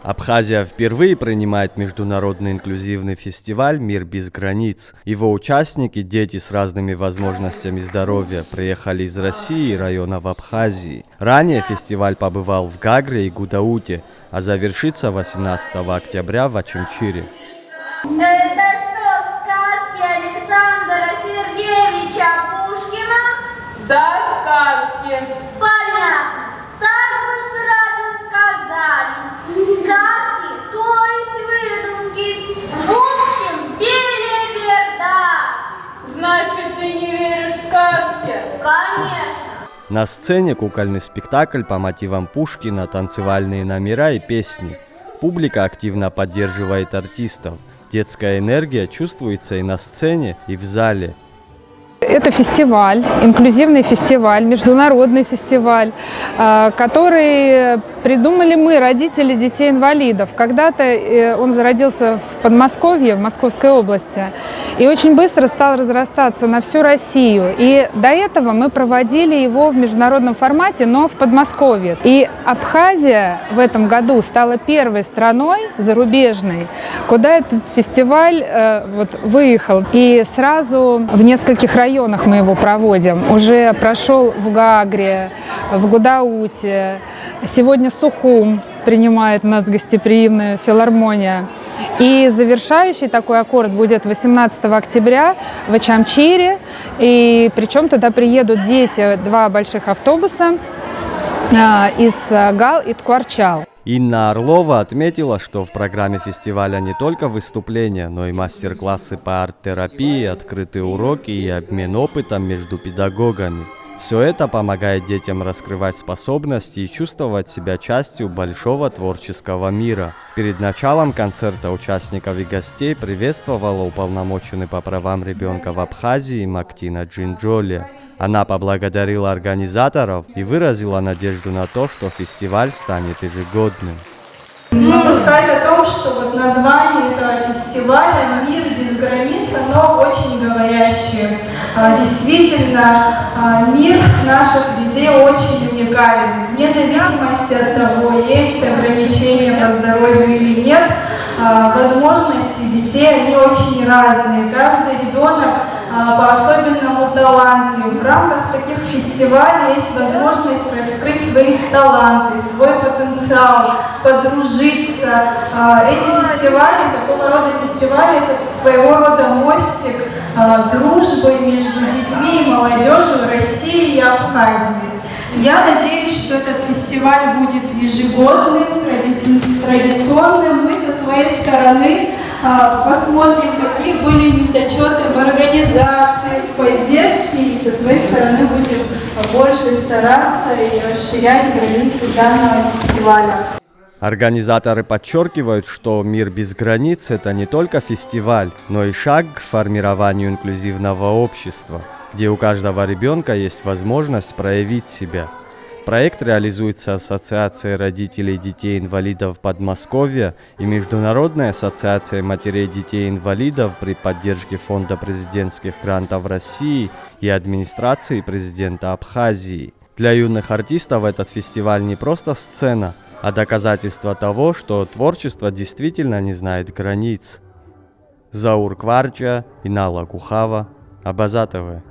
Абхазия впервые принимает международный инклюзивный фестиваль «Мир без границ». Его участники, дети с разными возможностями здоровья, приехали из России и районов Абхазии. Ранее фестиваль побывал в Гагре и Гудауте, а завершится 18 октября в Очамчире. Это что, сказки Александра Сергеевича Пушкина? Да, сказки. Понятно. Так вы сразу сказали. Сказки, то есть выдумки. В общем, белиберда. Значит, ты не веришь в сказки? Конечно. На сцене кукольный спектакль по мотивам Пушкина, танцевальные номера и песни. Публика активно поддерживает артистов. Детская энергия чувствуется и на сцене, и в зале. Это фестиваль, инклюзивный фестиваль, международный фестиваль, который придумали мы, родители детей-инвалидов. Когда-то он зародился в Подмосковье, в Московской области, и очень быстро стал разрастаться на всю Россию. И до этого мы проводили его в международном формате, но в Подмосковье. И Абхазия в этом году стала первой страной зарубежной, куда этот фестиваль выехал. И сразу в нескольких районах мы его проводим. Уже прошел в Гагре, в Гудауте. Сегодня Сухум принимает нас гостеприимная филармония. И завершающий такой аккорд будет 18 октября в Очамчире. И причем туда приедут дети, 2 больших автобуса из Гал и Ткварчал. Инна Орлова отметила, что в программе фестиваля не только выступления, но и мастер-классы по арт-терапии, открытые уроки и обмен опытом между педагогами. Все это помогает детям раскрывать способности и чувствовать себя частью большого творческого мира. Перед началом концерта участников и гостей приветствовала уполномоченный по правам ребенка в Абхазии Мактина Джинджоли. Она поблагодарила организаторов и выразила надежду на то, что фестиваль станет ежегодным. Могу сказать о том, что название этого фестиваля «Мир без границ», оно очень говорящее. Действительно, мир наших детей очень уникальный. Вне зависимости от того, есть ограничения по здоровью или нет, возможности детей, они очень разные. Каждый ребенок по-особенному талантлив. В рамках таких фестивалей есть возможность раскрыть свои таланты, свой потенциал, подружиться. Эти фестивали, такого рода фестивали, это своего рода мостик дружбы между детьми и молодежью России и Абхазии. Я надеюсь, что этот фестиваль будет ежегодным, традиционным. Мы со своей стороны посмотрим, какие были недочеты в организации, в поддержке, и со своей стороны будем больше стараться и расширять границы данного фестиваля. Организаторы подчеркивают, что «Мир без границ» — это не только фестиваль, но и шаг к формированию инклюзивного общества, где у каждого ребенка есть возможность проявить себя. Проект реализуется Ассоциацией родителей детей-инвалидов Подмосковья и Международной ассоциацией матерей детей-инвалидов при поддержке Фонда президентских грантов России и администрации президента Абхазии. Для юных артистов этот фестиваль не просто сцена, а доказательство того, что творчество действительно не знает границ. Заур Кварча, Инала Кухава, Абаза ТВ.